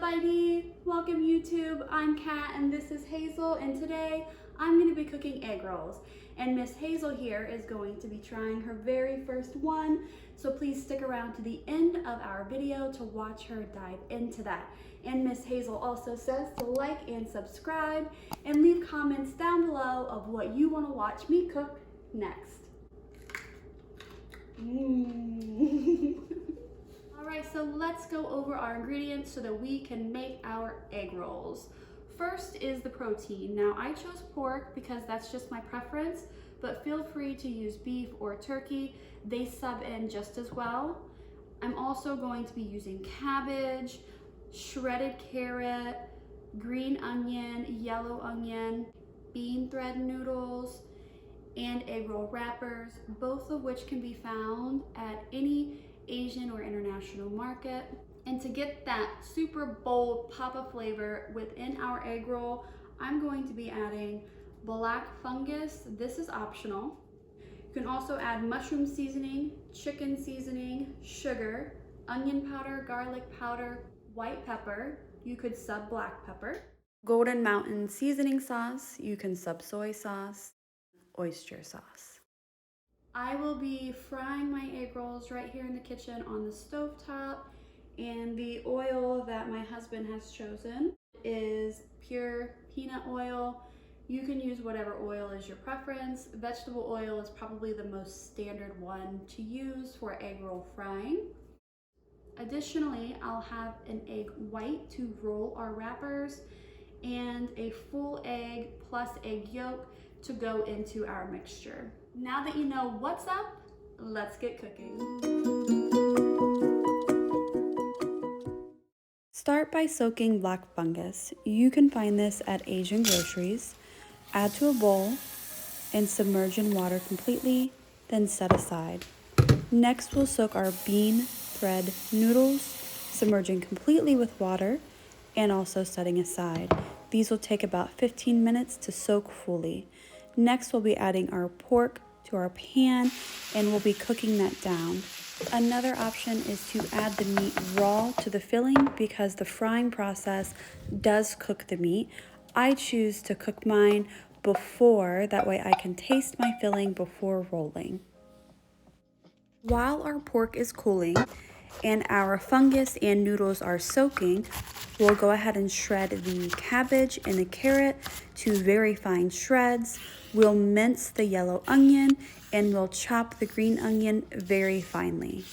everybody, welcome YouTube. I'm Kat and this is Hazel, and today I'm going to be cooking egg rolls. And Miss Hazel here is going to be trying her very first one, so please stick around to the end of our video to watch her dive into that. And Miss Hazel also says to like and subscribe and leave comments down below of what you want to watch me cook next. Alright, so let's go over our ingredients so that we can make our egg rolls. First is the protein. Now I chose pork because that's just my preference, but feel free to use beef or turkey. They sub in just as well. I'm also going to be using cabbage, shredded carrot, green onion, yellow onion, bean thread noodles, and Eggroll Wrappers, both of which can be found at any Asian or international market. And to get that super bold pop of flavor within our egg roll, I'm going to be adding black fungus. This is optional. You can also add mushroom seasoning, chicken seasoning, sugar, onion powder, garlic powder, white pepper. You could sub black pepper. Golden Mountain seasoning sauce. You can sub soy sauce, oyster sauce. I will be frying my egg rolls right here in the kitchen on the stovetop, and the oil that my husband has chosen is pure peanut oil. You can use whatever oil is your preference. Vegetable oil is probably the most standard one to use for egg roll frying. Additionally, I'll have an egg white to roll our wrappers and a full egg plus egg yolk to go into our mixture. Now that you know what's up, let's get cooking. Start by soaking black fungus. You can find this at Asian groceries. Add to a bowl and submerge in water completely, then set aside. Next, we'll soak our bean thread noodles, submerging completely with water and also setting aside. These will take about 15 minutes to soak fully. Next, we'll be adding our pork to our pan and we'll be cooking that down. Another option is to add the meat raw to the filling because the frying process does cook the meat. I choose to cook mine before, that way I can taste my filling before rolling. While our pork is cooling and our fungus and noodles are soaking, we'll go ahead and shred the cabbage and the carrot to very fine shreds. We'll mince the yellow onion and we'll chop the green onion very finely.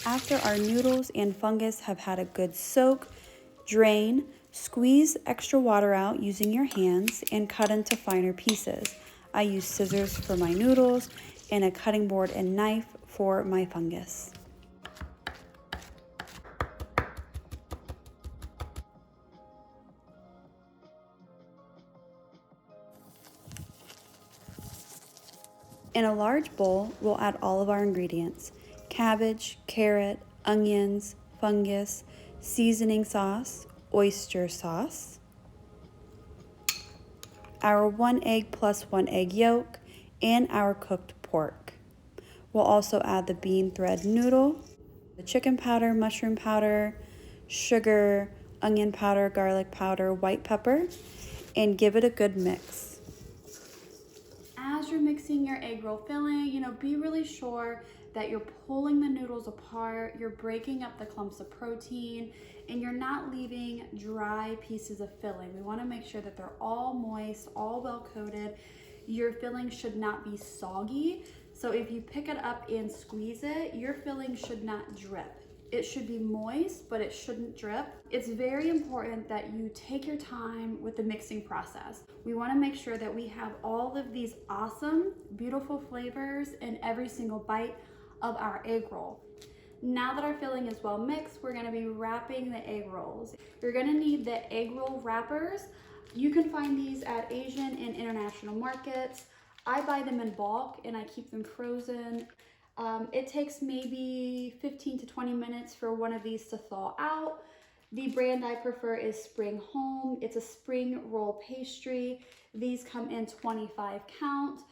After our noodles and fungus have had a good soak, drain, squeeze extra water out using your hands, and cut into finer pieces. I use scissors for my noodles and a cutting board and knife for my fungus. In a large bowl, we'll add all of our ingredients: cabbage, carrot, onions, fungus, seasoning sauce, oyster sauce, our 1 egg plus 1 egg yolk, and our cooked pork. We'll also add the bean thread noodle, the chicken powder, mushroom powder, sugar, onion powder, garlic powder, white pepper, and give it a good mix. As you're mixing your egg roll filling, be really sure that you're pulling the noodles apart, you're breaking up the clumps of protein, and you're not leaving dry pieces of filling. We want to make sure that they're all moist, all well coated. Your filling should not be soggy. So if you pick it up and squeeze it, your filling should not drip. It should be moist, but it shouldn't drip. It's very important that you take your time with the mixing process. We want to make sure that we have all of these awesome, beautiful flavors in every single bite of our egg roll. Now that our filling is well mixed, we're going to be wrapping the egg rolls. You're going to need the Eggroll Wrappers. You can find these at Asian and international markets. I buy them in bulk and I keep them frozen. It takes maybe 15 to 20 minutes for one of these to thaw out. The brand I prefer is Spring Home. It's a spring roll pastry. These come in 25 count.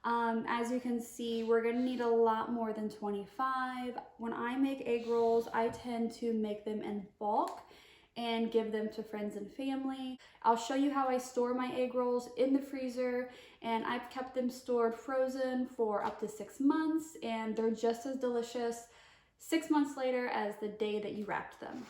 As you can see, we're gonna need a lot more than 25. When I make egg rolls, I tend to make them in bulk and give them to friends and family. I'll show you how I store my egg rolls in the freezer, and I've kept them stored frozen for up to 6 months, and they're just as delicious 6 months later as the day that you wrapped them.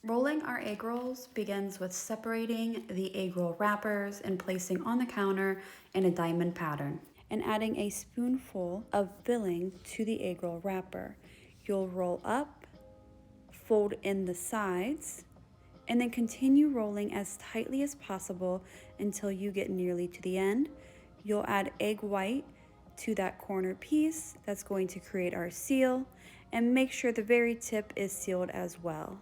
Rolling our egg rolls begins with separating the egg roll wrappers and placing on the counter in a diamond pattern, and adding a spoonful of filling to the egg roll wrapper. You'll roll up, fold in the sides, and then continue rolling as tightly as possible until you get nearly to the end. You'll add egg white to that corner piece. That's going to create our seal, and make sure the very tip is sealed as well.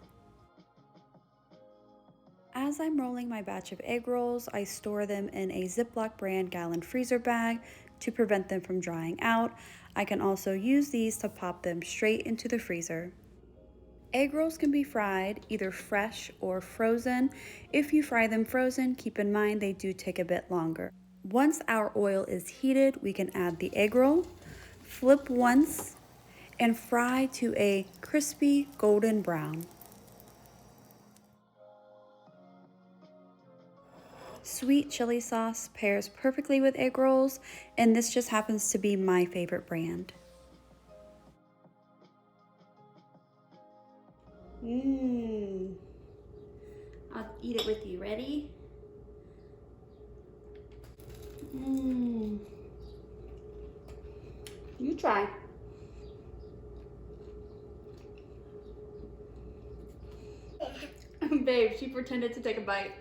As I'm rolling my batch of egg rolls, I store them in a Ziploc brand gallon freezer bag to prevent them from drying out. I can also use these to pop them straight into the freezer. Egg rolls can be fried either fresh or frozen. If you fry them frozen, keep in mind they do take a bit longer. Once our oil is heated, we can add the egg roll, flip once, and fry to a crispy golden brown. Sweet chili sauce pairs perfectly with egg rolls, and this just happens to be my favorite brand. I'll eat it with you. Ready? You try. Babe, she pretended to take a bite.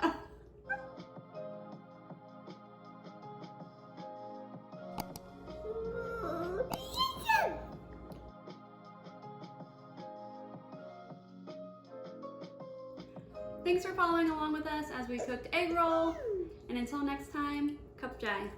Thanks for following along with us as we cooked egg roll, and until next time, Cup Jai.